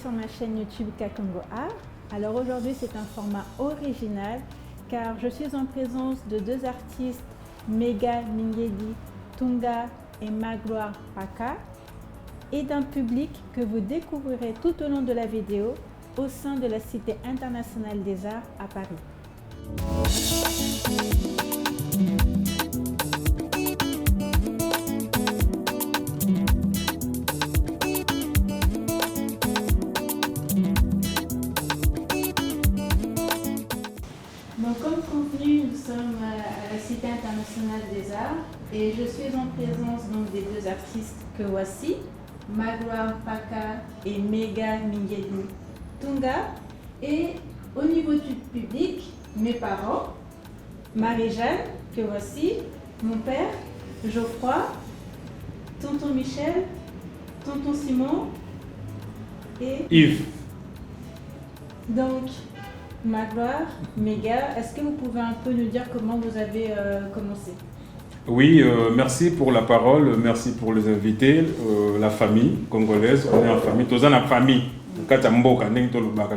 sur ma chaîne YouTube Kakongo Art. Alors aujourd'hui c'est un format original car je suis en présence de deux artistes, Mega Mingedi Tunga et Magloire Paka, et d'un public que vous découvrirez tout au long de la vidéo au sein de la Cité internationale des arts à Paris. Donc, comme convenu, nous sommes à la Cité internationale des arts et je suis en présence donc des deux artistes que voici, Magloire Paka et Mega Mingedi Tunga. Et au niveau du public, mes parents, Marie-Jeanne, que voici, mon père, Geoffroy, tonton Michel, tonton Simon et Yves. Donc, Magloire, Mega, est-ce que vous pouvez un peu nous dire comment vous avez commencé? Oui, merci pour la parole, merci pour les invités, la famille congolaise, on est en famille, tous en famille,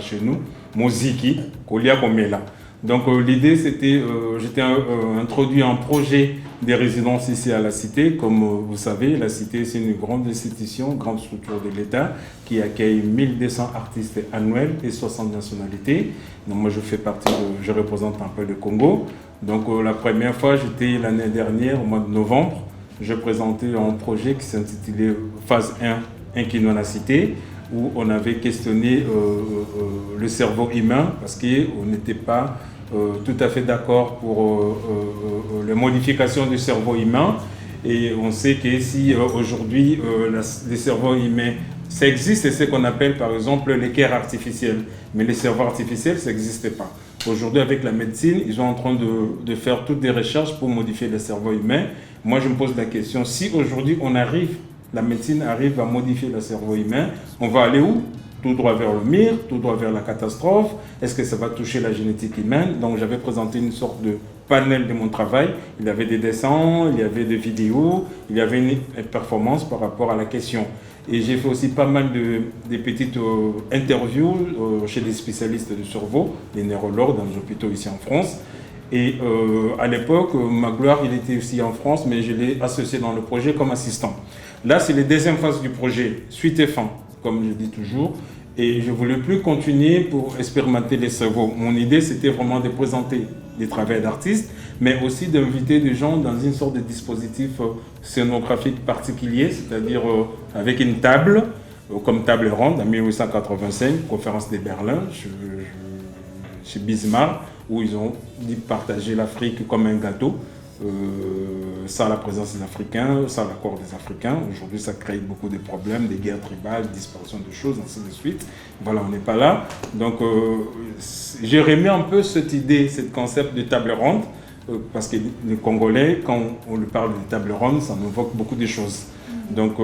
chez nous, Moziki, Kolia Komela. Donc l'idée c'était, j'étais introduit en projet des résidences ici à la Cité. Comme vous savez, la Cité c'est une grande institution, grande structure de l'État qui accueille 1200 artistes annuels et 60 nationalités. Donc moi je fais partie, je représente un peu le Congo. Donc la première fois j'étais l'année dernière, au mois de novembre, je présentais un projet qui s'intitulait Phase 1, Inquino la Cité, où on avait questionné le cerveau humain parce qu'on n'était pas tout à fait d'accord pour les modifications du cerveau humain. Et on sait que si aujourd'hui les cerveaux humains, ça existe, c'est ce qu'on appelle par exemple l'équerre artificielle. Mais les cerveaux artificiels, ça n'existait pas. Aujourd'hui, avec la médecine, ils sont en train de faire toutes des recherches pour modifier le cerveau humain. Moi, je me pose la question, si aujourd'hui on arrive, la médecine arrive à modifier le cerveau humain, on va aller où? Tout droit vers le mire, tout droit vers la catastrophe. Est-ce que ça va toucher la génétique humaine? Donc j'avais présenté une sorte de panel de mon travail. Il y avait des dessins, il y avait des vidéos, il y avait une performance par rapport à la question. Et j'ai fait aussi pas mal de petites interviews chez des spécialistes du cerveau, les neurologues dans les hôpitaux ici en France. Et à l'époque, Magloire, il était aussi en France, mais je l'ai associé dans le projet comme assistant. Là, c'est la deuxième phase du projet, suite et fin, comme je dis toujours. Et je ne voulais plus continuer pour expérimenter les cerveaux. Mon idée, c'était vraiment de présenter des travaux d'artistes, mais aussi d'inviter des gens dans une sorte de dispositif scénographique particulier, c'est-à-dire avec une table, comme table ronde, en 1885, conférence de Berlin, chez Bismarck, où ils ont dit partager l'Afrique comme un gâteau. Sans la présence des Africains, sans l'accord des Africains. Aujourd'hui, ça crée beaucoup de problèmes, des guerres tribales, disparition de choses, ainsi de suite. Voilà, on n'est pas là. Donc, j'ai remis un peu cette idée, ce concept de table ronde, parce que les Congolais, quand on lui parle de table ronde, ça nous évoque beaucoup de choses. Donc,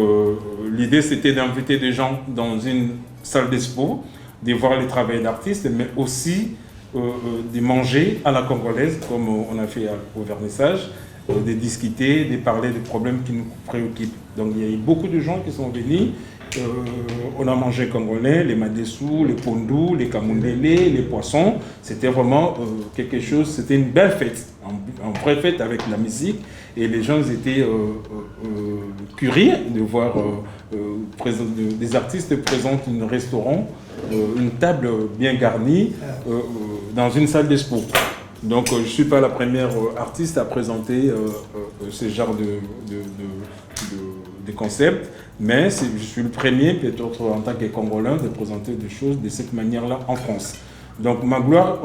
l'idée, c'était d'inviter des gens dans une salle d'expo, de voir les travaux d'artistes, mais aussi de manger à la congolaise, comme on a fait au vernissage, de discuter, de parler des problèmes qui nous préoccupent. Donc il y a eu beaucoup de gens qui sont venus. On a mangé congolais, les madessous, les pondous, les kamundele, les poissons. C'était vraiment quelque chose, c'était une belle fête, une vraie fête avec la musique. Et les gens étaient curieux de voir des artistes présentent un restaurant, une table bien garnie dans une salle d'expo. Donc je ne suis pas la première artiste à présenter ce genre de concept, mais je suis le premier, peut-être en tant que Congolais, de présenter des choses de cette manière-là en France. Donc Magloire,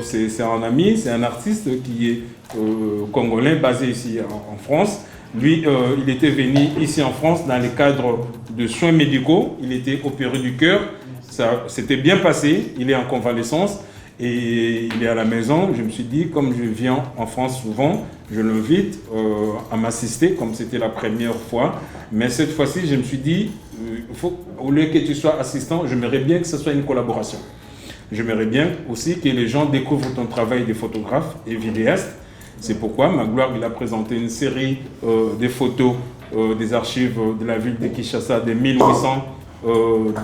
c'est un ami, c'est un artiste qui est congolais, basé ici en France. Lui, il était venu ici en France dans le cadre de soins médicaux, il était opéré du cœur, ça s'était bien passé, il est en convalescence. Et il est à la maison. Je me suis dit, comme je viens en France souvent, je l'invite à m'assister, comme c'était la première fois. Mais cette fois-ci, je me suis dit, au lieu que tu sois assistant, j'aimerais bien que ce soit une collaboration. J'aimerais bien aussi que les gens découvrent ton travail de photographe et vidéaste. C'est pourquoi Magloire, il a présenté une série de photos des archives de la ville de Kinshasa de 1800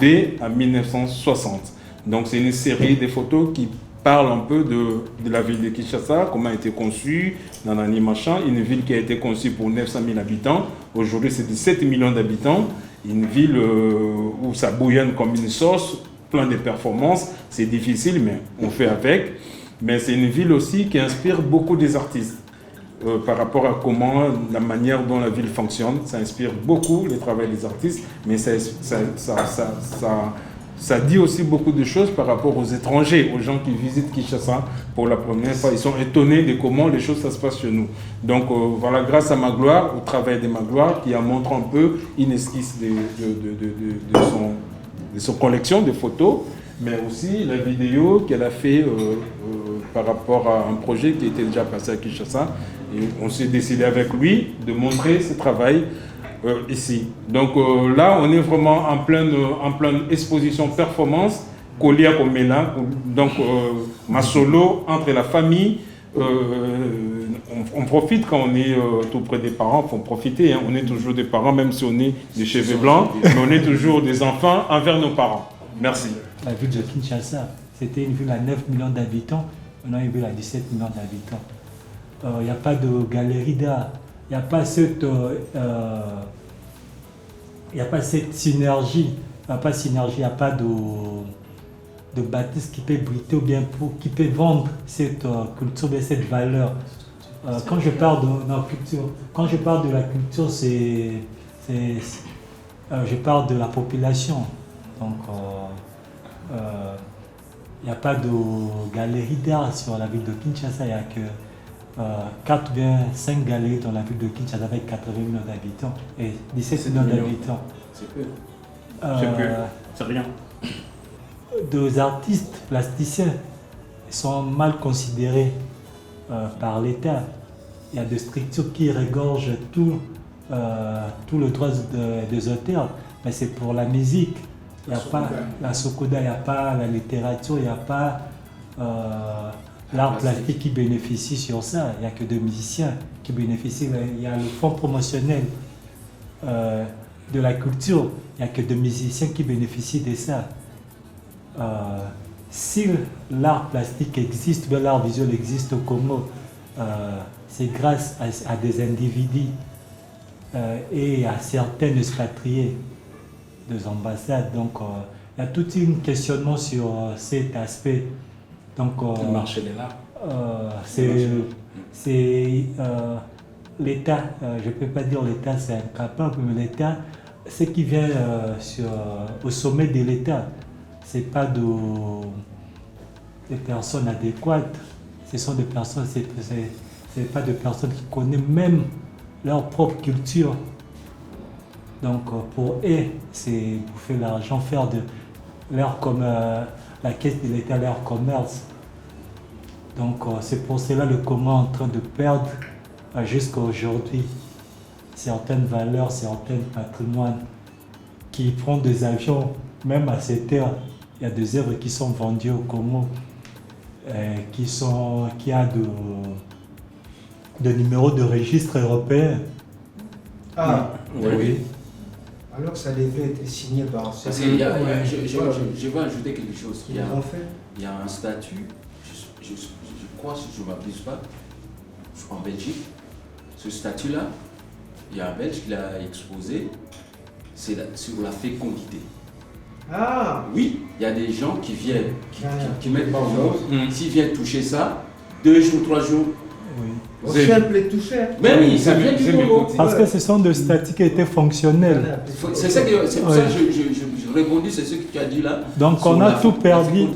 dès 1960. Donc c'est une série de photos qui parle un peu de la ville de Kinshasa, comment a été conçue, nanani machin, une ville qui a été conçue pour 900 000 habitants. Aujourd'hui, c'est 17 millions d'habitants. Une ville où ça bouillonne comme une sauce, plein de performances. C'est difficile, mais on fait avec. Mais c'est une ville aussi qui inspire beaucoup des artistes. Par rapport à comment, la manière dont la ville fonctionne, ça inspire beaucoup le travail des artistes, mais ça dit aussi beaucoup de choses par rapport aux étrangers, aux gens qui visitent Kinshasa pour la première fois. Ils sont étonnés de comment les choses ça se passe chez nous. Donc voilà, grâce à Magloire, au travail de Magloire, qui a montré un peu une esquisse de son collection de photos, mais aussi la vidéo qu'elle a fait par rapport à un projet qui était déjà passé à Kinshasa. Et on s'est décidé avec lui de montrer ce travail ici. Donc là, on est vraiment en pleine exposition performance, Kolia Komela, donc ma solo entre la famille. On profite quand on est tout près des parents, il faut profiter, hein. On est toujours des parents, même si on est des cheveux blancs, mais on est toujours des enfants envers nos parents. Merci. La ville de Kinshasa, c'était une ville à 9 millions d'habitants, maintenant une ville à 17 millions d'habitants. Il n'y a pas de galerie d'art, il n'y a pas cette synergie, il n'y a pas de bâtisse qui peut briller ou bien qui peut vendre cette culture, cette valeur. Quand je parle de la culture, je parle de la population. Donc, il n'y a pas de galerie d'art sur la ville de Kinshasa, il n'y a que 4 ou bien 5 galeries dans la ville de Kinshasa avec 80 millions d'habitants et 17 millions d'habitants. C'est peu. C'est rien. Deux artistes plasticiens sont mal considérés par l'État. Il y a des structures qui regorgent tout le droit des auteurs, mais c'est pour la musique. Il n'y a pas la Sokoda, il n'y a pas la littérature, il n'y a pas l'art plastique qui bénéficie sur ça. Il n'y a que des musiciens qui bénéficient. Il y a le fonds promotionnel de la culture, il n'y a que des musiciens qui bénéficient de ça. Si l'art plastique existe, l'art visuel existe au Congo, c'est grâce à des individus et à certains expatriés des ambassades. Donc, il y a tout un questionnement sur cet aspect. Donc, le marché de l'art. C'est l'État, je ne peux pas dire l'État c'est incapable, mais l'État, ce qui vient au sommet de l'État, ce n'est pas des personnes adéquates, ce sont des personnes, c'est pas des personnes qui connaissent même leur propre culture. Donc pour eux, c'est bouffer l'argent, faire de leur comme la caisse de l'État, leur commerce. Donc c'est pour cela le Congo est en train de perdre jusqu'à aujourd'hui certaines valeurs, certains patrimoines qui prennent des avions, même à cette heure. Il y a des œuvres qui sont vendues au Congo, qui a de numéros de registre européen. Ah, oui. Alors ça devait être signé par... Parce que je veux ajouter quelque chose. Il y a un statut, je crois, si je ne m'abuse pas, en Belgique. Ce statut-là, il y a un Belge qui l'a exposé, c'est sur la fécondité. Ah oui, il y a des gens qui viennent, qui mettent pas au monde. S'ils viennent toucher ça, 2 jours, 3 jours. Oui. Aussi un plaid tout cher. Mais oui, ça vient du Congo. Parce que ce sont des statuts qui étaient fonctionnels. C'est pour ça que je rebondis sur ce que tu as dit là. Donc on a tout perdu.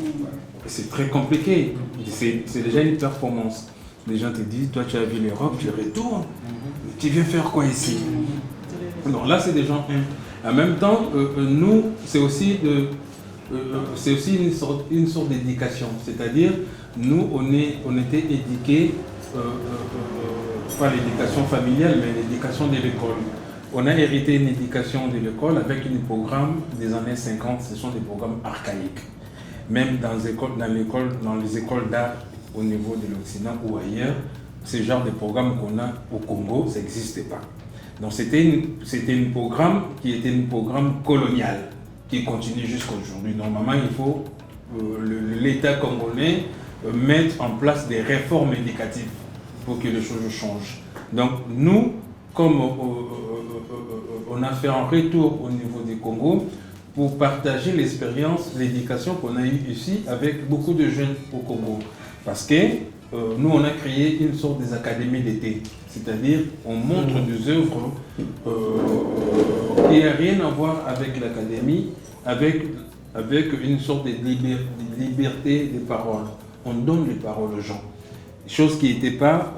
C'est très compliqué. C'est déjà une performance. Les gens te disent, toi tu as vu l'Europe, tu retournes. Tu viens faire quoi ici? Donc là, c'est des gens. En même temps, nous, c'est aussi une sorte d'éducation. C'est-à-dire, nous, on était éduqués, pas l'éducation familiale, mais l'éducation de l'école. On a hérité une éducation de l'école avec un programme des années 50, ce sont des programmes archaïques. Même dans les écoles d'art au niveau de l'Occident ou ailleurs, ce genre de programme qu'on a au Congo, ça n'existait pas. Donc c'était un programme qui était un programme colonial. qui continue jusqu'à aujourd'hui. Normalement, il faut l'État congolais mettre en place des réformes éducatives pour que les choses changent. Donc nous, comme on a fait un retour au niveau du Congo pour partager l'expérience, l'éducation qu'on a eue ici avec beaucoup de jeunes au Congo. Parce que nous, on a créé une sorte des académies d'été. C'est-à-dire, on montre des œuvres qui n'ont rien à voir avec l'académie, avec une sorte de liberté des paroles. On donne les paroles aux gens. Chose qui n'était pas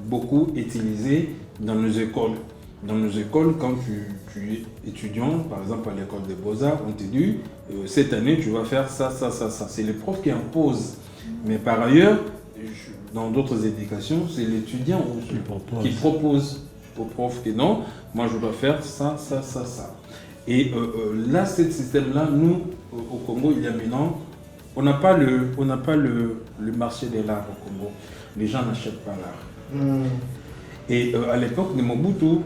beaucoup utilisée dans nos écoles. Dans nos écoles, quand tu es étudiant, par exemple à l'école des Beaux-Arts, on te dit cette année tu vas faire ça, ça, ça, ça. C'est les profs qui imposent. Mais par ailleurs, dans d'autres éducations, c'est l'étudiant qui propose au prof que non, moi je dois faire ça, ça, ça, ça. Et là, ce système-là, nous, au Congo, il y a maintenant, on n'a pas le marché de l'art au Congo. Les gens n'achètent pas l'art. Et à l'époque de Mobutu,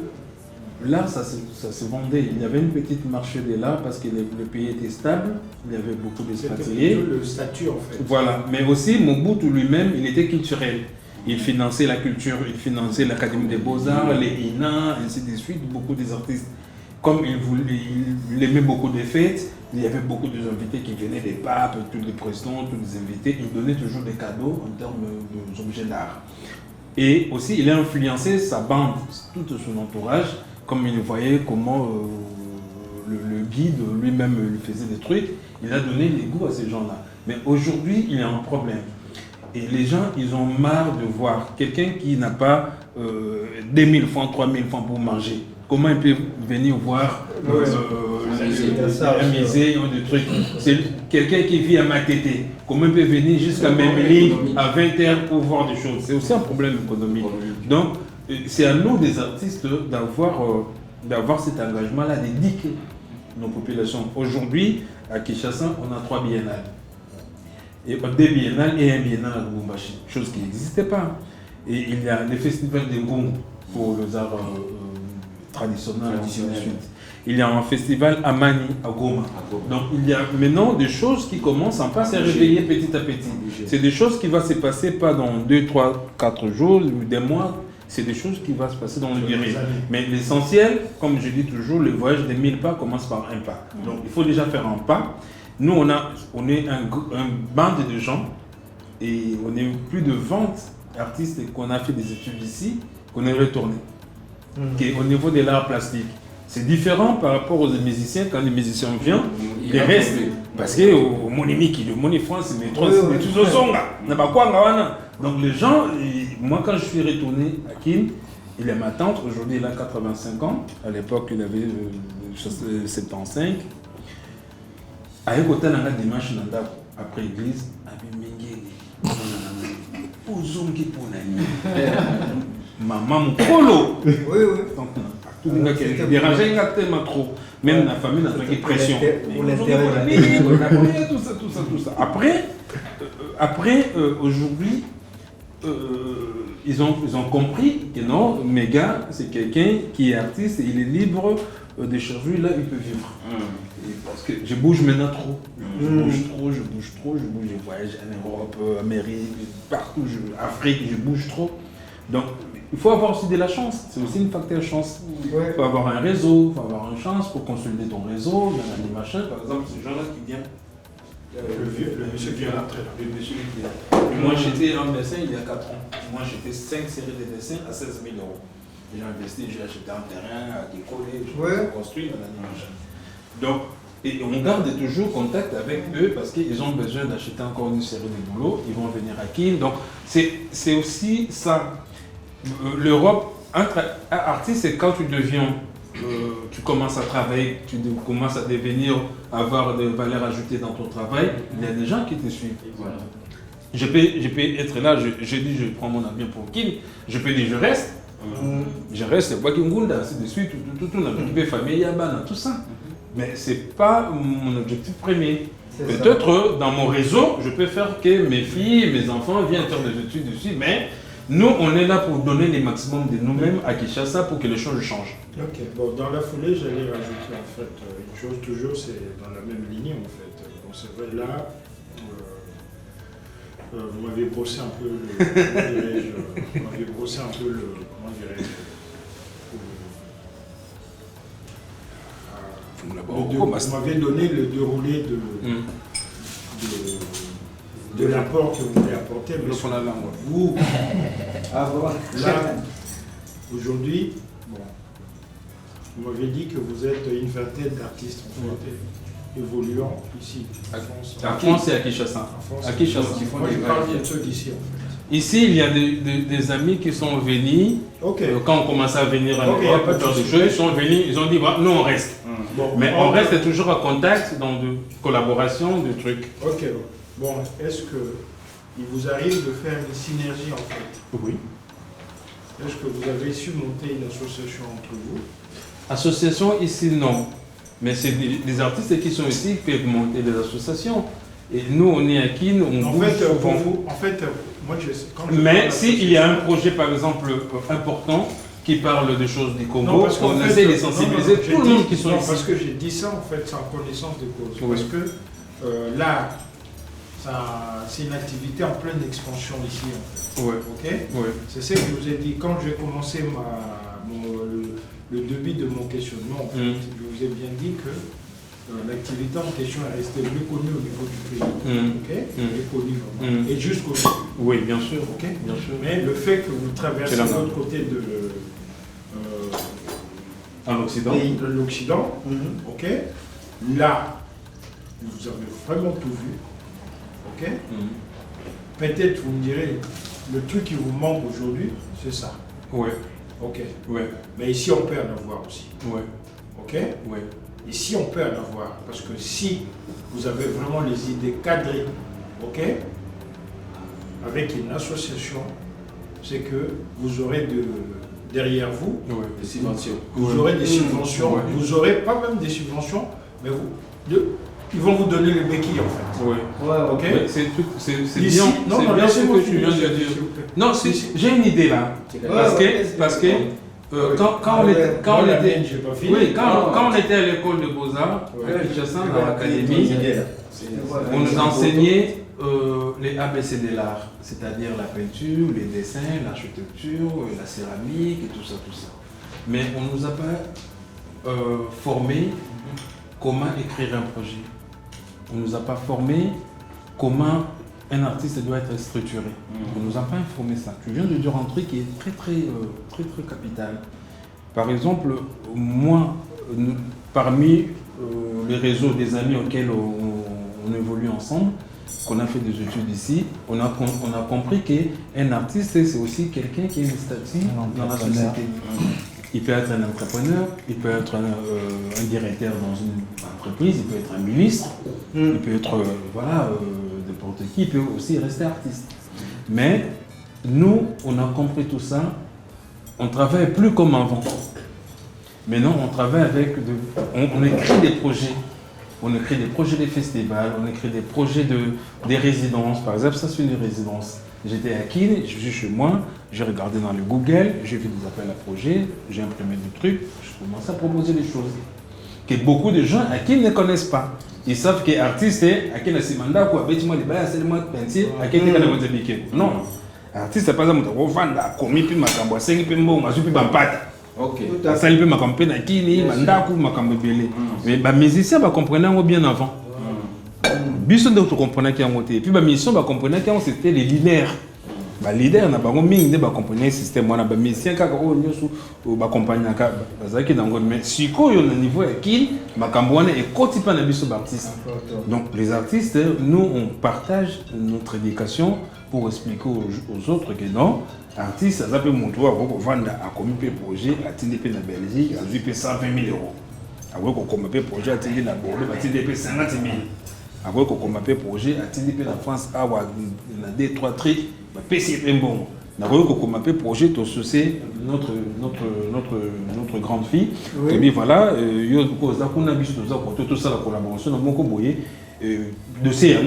l'art, ça se vendait. Il y avait une petite marché de l'art parce que le pays était stable, il y avait beaucoup d'expatriés. C'était le statut en fait. Voilà, mais aussi Mobutu lui-même, il était culturel. Il finançait la culture, il finançait l'Académie des Beaux-Arts, les INA, ainsi de suite, beaucoup des artistes. Comme il aimait beaucoup des fêtes, il y avait beaucoup d'invités qui venaient des papes, tous les présidents, tous les invités. Il donnait toujours des cadeaux en termes d'objets d'art. Et aussi, il a influencé sa bande, tout son entourage, comme il voyait comment le guide lui-même lui faisait des trucs. Il a donné les goûts à ces gens-là. Mais aujourd'hui, il y a un problème. Et les gens, ils ont marre de voir quelqu'un qui n'a pas 2000 francs, 3000 francs pour manger. Comment il peut venir voir un musée ou des trucs? C'est quelqu'un qui vit à Matete. Comment il peut venir jusqu'à Memeli à 20h pour voir des choses? C'est aussi un problème économique. Donc, c'est à nous, des artistes, d'avoir cet engagement-là, d'éduquer nos populations. Aujourd'hui, à Kinshasa, on a 3 biennales. Et 2 biennales et un biennale à Lubumbashi, chose qui n'existait pas. Et il y a les festivals de Ngongo pour les arts traditionnels. Il y a un festival à Mani, à Goma. Donc il y a maintenant des choses qui commencent à se réveiller petit à petit. C'est des choses qui vont se passer pas dans 2, 3, 4 jours, des mois. C'est des choses qui vont se passer dans le durée. Mais l'essentiel, comme je dis toujours, le voyage des 1000 pas commence par un pas. Donc il faut déjà faire un pas. Nous, on est un bande de gens et on est plus de 20 artistes qu'on a fait des études ici, qu'on est retourné. Au niveau de l'art plastique, c'est différent par rapport aux musiciens. Quand les musiciens viennent, ils restent. Parce que mon ami qui le monnaie France, mais tout au son là. Donc les gens, moi quand je suis retourné à Kin, il est ma tante, aujourd'hui il a 85 ans, à l'époque il avait 75. Avec autant de dimanche après l'église, maman mokolo. Donc tout le monde qui dérangeait tellement trop. Même la famille n'a pas de pression. Tout ça. Après aujourd'hui, ils ont compris que non, Méga, c'est quelqu'un qui est artiste et il est libre de choisir là où il peut vivre. Parce que je bouge maintenant trop. Je voyage en Europe, Amérique, partout, Afrique, je bouge trop. Donc, il faut avoir aussi de la chance. C'est aussi une facteur chance. Il faut avoir un réseau, il faut avoir une chance pour consolider ton réseau. Il y a des machins, par exemple, ce genre-là qui vient. Le monsieur qui est là. Moi, j'étais un dessin il y a 4 ans. Moi, j'étais 5 séries de dessins à 16 000 euros. J'ai investi, j'ai acheté un terrain à décoller, j'ai construit dans l'animation. Donc, et on garde toujours contact avec eux parce qu'ils ont besoin d'acheter encore une série de boulots, ils vont venir à Kin. Donc, c'est aussi ça. L'Europe, entre artiste, c'est quand tu deviens, tu commences à travailler, tu commences à devenir, avoir de valeur ajoutée dans ton travail, il y a des gens qui te suivent. Voilà. Je peux être là, je dis je prends mon avion pour Kin, je peux dire je reste. Je reste à Wakingunda, ainsi de suite, tout, on a occupé famille, Yabana, tout ça. Mais ce n'est pas mon objectif premier. Peut-être dans mon réseau, je peux faire que mes filles, mes enfants viennent faire des études dessus, mais Nous, on est là pour donner le maximum de nous-mêmes à Kinshasa pour que les choses changent. Ok, bon, dans la foulée, j'allais rajouter en fait une chose, toujours c'est dans la même lignée en fait. Bon, c'est vrai, là, vous m'avez brossé un peu le. Vous m'avez brossé un peu le. Comment dirais-je vous m'avez donné le déroulé de l'apport que vous voulez apporter. Mais vous, là, aujourd'hui, bon, vous m'avez dit que vous êtes une vingtaine d'artistes en fait, évoluant ici. En France et à Kinshasa. À Kinshasa. Moi, je parle de ceux d'ici en fait. Ici, il y a des amis qui sont venus, quand on commençait à venir en Europe pour faire des choses, ils sont venus, ils ont dit, bah, nous on reste. Bon, mais on reste toujours en contact, dans de collaboration, de trucs. Ok, bon, est-ce qu'il vous arrive de faire une synergie en fait? Oui. Est-ce que vous avez su monter une association entre vous? Association ici, non. Mais c'est des artistes qui sont ici qui peuvent monter des associations. Et nous, on est à Kin, on bouge souvent. Moi, mais s'il y a un projet, par exemple, important, qui parle des choses du Congo, on essaie de sensibiliser tout le monde qui sont ici. Parce que j'ai dit ça, en fait, sans connaissance de cause. Oui. Parce que là, c'est une activité en pleine expansion ici, en fait. Oui. Ok. Oui. C'est ce que je vous ai dit. Quand j'ai commencé le début de mon questionnement, en fait, je vous ai bien dit que l'activité en question est restée méconnue au niveau du pays. Ok. Méconnue vraiment. Et jusqu'aujourd'hui. Oui, bien sûr. Ok. Bien sûr. Mais le fait que vous traversez de l'autre côté de l'Occident, ok, là, vous avez vraiment tout vu, ok. Peut-être vous me direz, le truc qui vous manque aujourd'hui, c'est ça. Oui. Ok. Oui. Mais ici, on peut en avoir aussi. Oui. Ok. Oui. Ici, on peut en avoir, parce que si vous avez vraiment les idées cadrées, ok, avec une association, c'est que vous aurez derrière vous des subventions. Vous aurez des subventions, vous aurez pas même des subventions, mais ils vont vous donner les béquilles en fait. Oui. Ok. C'est bien. Non, bien ce que tu viens de dire. Non, j'ai une idée là. Parce que quand on était à l'école de Beaux-Arts, à Kinshasa, dans l'académie, on nous enseignait les ABC de l'art, c'est-à-dire la peinture, les dessins, l'architecture, la céramique et tout ça. Mais on ne nous a pas formé comment écrire un projet. On ne nous a pas formé comment un artiste doit être structuré. On ne nous a pas informé ça. Tu viens de dire un truc qui est très capital. Par exemple, moi, parmi les réseaux des amis auxquels on évolue ensemble, qu'on a fait des études ici, on a compris qu'un artiste, c'est aussi quelqu'un qui a une statut dans la société. Il peut être un entrepreneur, il peut être un directeur dans une entreprise, il peut être un ministre, il peut être n'importe qui, il peut aussi rester artiste. Mais nous, on a compris tout ça, on ne travaille plus comme avant. Maintenant, on travaille avec, on écrit des projets. On écrit des projets de festivals, on écrit des projets des résidences. Par exemple, ça c'est une résidence. J'étais à Kin, je suis chez moi, j'ai regardé dans le Google, j'ai fait des appels à projets, j'ai imprimé des trucs, je commence à proposer des choses que beaucoup de gens à Kin ne connaissent pas. Ils savent que l'artiste est à Kin Simanda, quoi, bêtement, les balles, c'est le mot de peinture, à Kin est piqué. Non, l'artiste c'est pas ça, on va commis puis ma cambo, 5 puis bon, ma soupe bampata. Ok. Ça il peut ma campagne à Kini, mandaku, ma campagne belé. Mais les musiciens va comprendre bien avant. Bisson de comprendre qui a monté. Puis les musiciens va comprendre qui c'était les leaders. Les leaders n'a pas mis de comprendre le système. On a des musiciens qui ont accompagné mais si quoi au niveau qui ma campagne est côté pas na biso artiste. Donc les artistes, nous on partage notre éducation pour expliquer aux autres que non. Artiste, ça peut montrer à vendre à combien de projets à Tindépé en Belgique, à 120 000 euros. Après qu'on commence un projet à Tindépé en Bordeaux, à Tindépé 50 000. Après qu'on commence un projet à Tindépé en France, à 2-3 trucs, à PC est bon. Après qu'on commence un projet, c'est notre grande fille. Et bien voilà, il y a tout ça la collaboration dans mon comboyé. dossier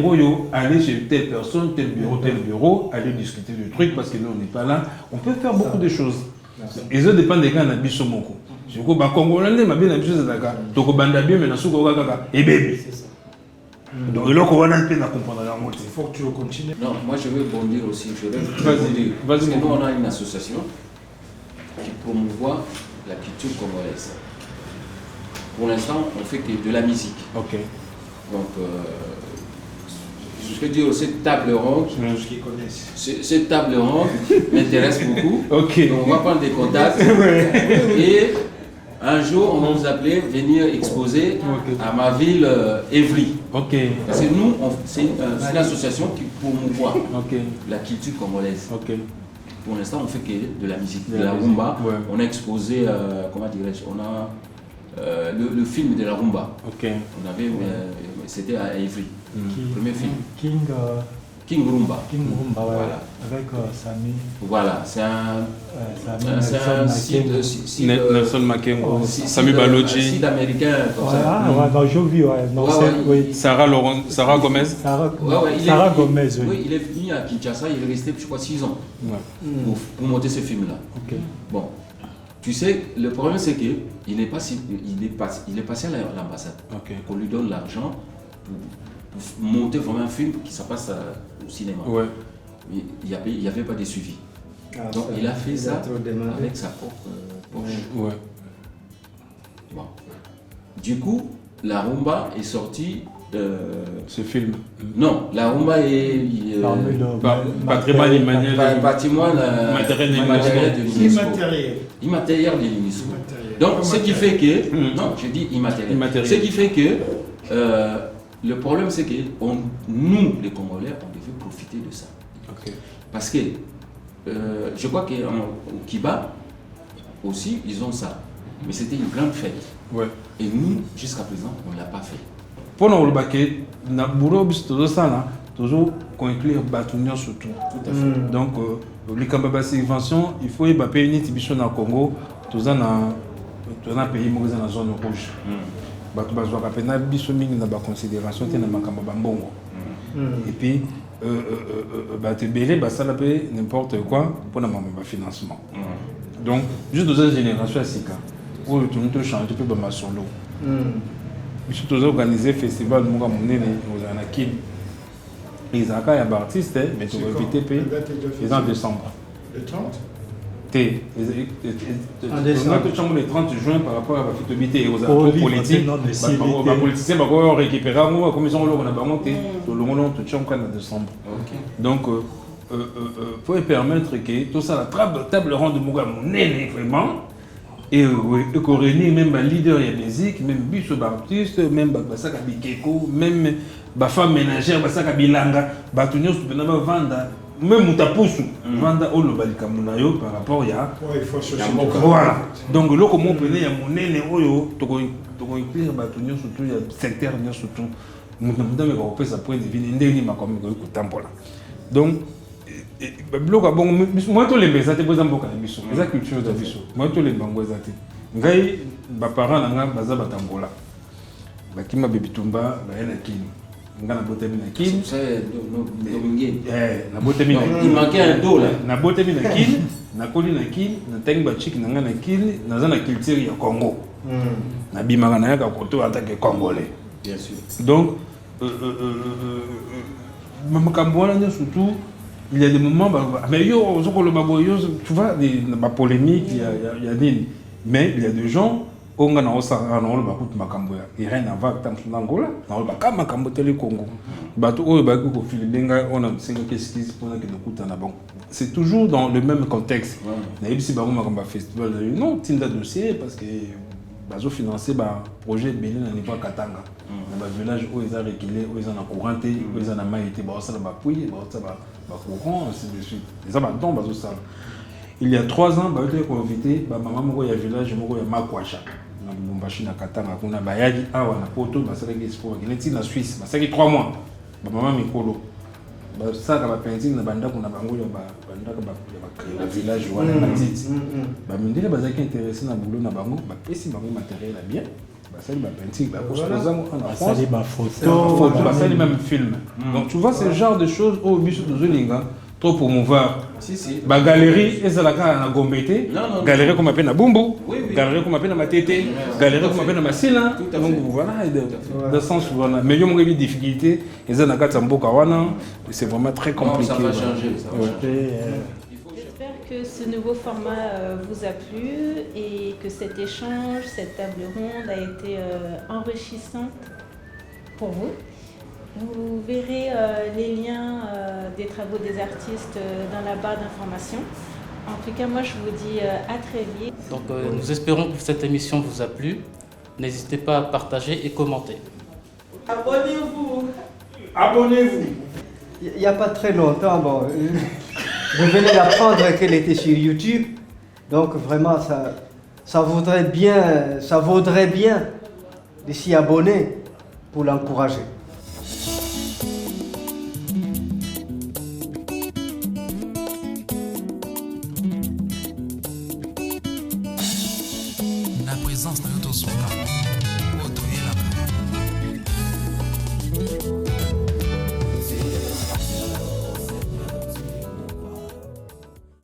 aller chez telle personne, tel bureau, aller discuter du truc parce que nous on n'est pas là. On peut faire beaucoup de choses. Et ça dépend des cas de Bissomoko. Je crois que Congolais m'a bien habitué à ça. Donc banda bien mais na suko kaka et bébé. Donc là on va un peu comprendre la moitié. Il faut que tu le continues. Non, moi je vais bondir aussi. Vas-y. Parce que nous on a une association qui promouvoit la culture congolaise. Pour l'instant, on fait que de la musique. Ok. Donc, je peux dire cette table ronde. Tous qui connaissent. Cette table ronde m'intéresse beaucoup. Ok. Donc, on va prendre des contacts. Et un jour, on va vous appeler venir exposer à ma ville, Evry. Ok. Parce que nous, c'est une association qui promouvoit la culture congolaise. Ok. Pour l'instant, on fait que de la musique, de la rumba. Ouais. On a exposé, comment dirais-je, on a le film de la rumba. Ok. On avait, c'était à Evry, le premier film. King Rumba. King Rumba, ouais. Voilà. Avec Sami. Voilà, c'est un site Nelson Makengo, Sami Balochi. Site américain comme ça. Ah, ouais, non, j'ai vu, ouais. Non, oui. Sarah Gomez. Sarah Gomez, oui. Oui, il est venu à Kinshasa, il est resté, je crois, 6 ans pour monter ce film-là. Ok. Bon, tu sais, le problème c'est qu'il est passé à l'ambassade. Qu'on lui donne l'argent pour monter vraiment un film qui se passe au cinéma. Ouais. Mais il n'y avait pas de suivi. Donc il a fait ça avec sa propre poche. Ouais. Bon. Du coup, la rumba est sortie. Ce film. Non, la rumba est patrimoine immatériel de l'UNESCO. Immatériel de l'UNESCO. Donc ce qui fait que non, je dis immatériel. Ce qui fait que le problème c'est que nous les Congolais on devait profiter de ça. Parce que je crois qu'au Kiba aussi ils ont ça. Mais c'était une grande fête. Ouais. Et nous jusqu'à présent on ne l'a pas fait. Pour nous, na bureau toujours conclure Batunion surtout. Tout à fait. Donc, les campagnes subvention, il faut y payer une émission au Congo, tout un pays dans la zone rouge. Batu bazwa kapena biso mingi na ba considération te na makamba bambongo. Et puis batu belé basala pe n'importe quoi pour na mama financement. Donc, juste dans une génération sika pour tout nous changer peu ba solo. Je suis organisé festival Munga Munene aux Anakin. Les Aka y a artistes, mais tu vas éviter les en décembre. Le 30 en décembre. Le 30 juin par rapport à la fitobité et aux acteurs politiques. Les politiciens vont récupérer la commission de l'Omonabamante. Tout le monde tout en décembre. Donc, il faut permettre que tout ça, la table ronde de Munga Munene vraiment. Et qu'on réunit même les leaders de musique, même Bisso Baptiste, même Basaka Bikeko, même les femmes ménagères, Basaka Bilanga, Batunios, Vanda, même Moutapousou, Vanda Olobalika Munayo par rapport à. Il faut se voilà. Donc, là, comment on peut dire, il y a Oyo, tu peux inclure Batunios surtout, il y a le secteur surtout. Moutapousou, on peut s'apprendre de venir, il y a comme donc, moi tous les gens qui ont la culture de biso moi tous les bango ezati ngai ba parents nanga baza batambola bakima bebitumba baela kini nga na botemi na kini na botemi il manquait un dos là na botemi na kini na koli na kini na tangi ba chiki nanga na kini naza na culture ya Congo na bimanga na yaka koto en tant que congolais bien sûr donc makambo wana surtout il y a des moments, mais tu vois, des polémiques, il y a des. Mais il y a des gens, on a un il n'y a rien à voir avec Angola, on a le Congo. C'est toujours dans le même contexte. Non, il y a un dossier parce que bazo financer ba projet belé na niveau Katanga na ba village où ils ont reculé où ils ont couranté où ils ont maïté ba ça ba pouille ba ça ba courant ainsi de suite ça ba don bazo ça il y a 3 ans ba été invité ba maman moko ya village moko ya Makwasha na Lubumbashi na Katanga kuna ba yadi awa na poto ba sala expo qui na Suisse ba sala 3 mois ba maman mikolo ba ça ka ba peinture na banda kuna bango ya ba banda ka ba le village wana matiti ba mindele bazaki intéressé na boulot na bango ba pesi bango matériel bien basali ba peinture ba Voilà. kosoza en France basali photo, basali même film. Donc tu vois ce genre de choses au biso tozolinga trop promouvoir. Si. Ba galerie ezalaka na Gombete, Non. galerie comme appelle na Bumbu, Oui. galerie comme appelle na Matete, galerie comme appelle na Masina. Tout à Donc fait. voilà, dans sens voilà. Mais il y a des difficultés, ezalaka tamboka wana, c'est vraiment très compliqué. Non, ça va changer, ça va changer. J'espère que ce nouveau format vous a plu et que cet échange, cette table ronde a été enrichissante pour vous. Vous verrez les liens des travaux des artistes dans la barre d'information. En tout cas, moi, je vous dis à très vite. Donc, nous espérons que cette émission vous a plu. N'hésitez pas à partager et commenter. Abonnez-vous. Il n'y a pas très longtemps, bon, je venais d'apprendre qu'elle était sur YouTube. Donc vraiment, ça vaudrait bien de s'y abonner pour l'encourager. La présence de notre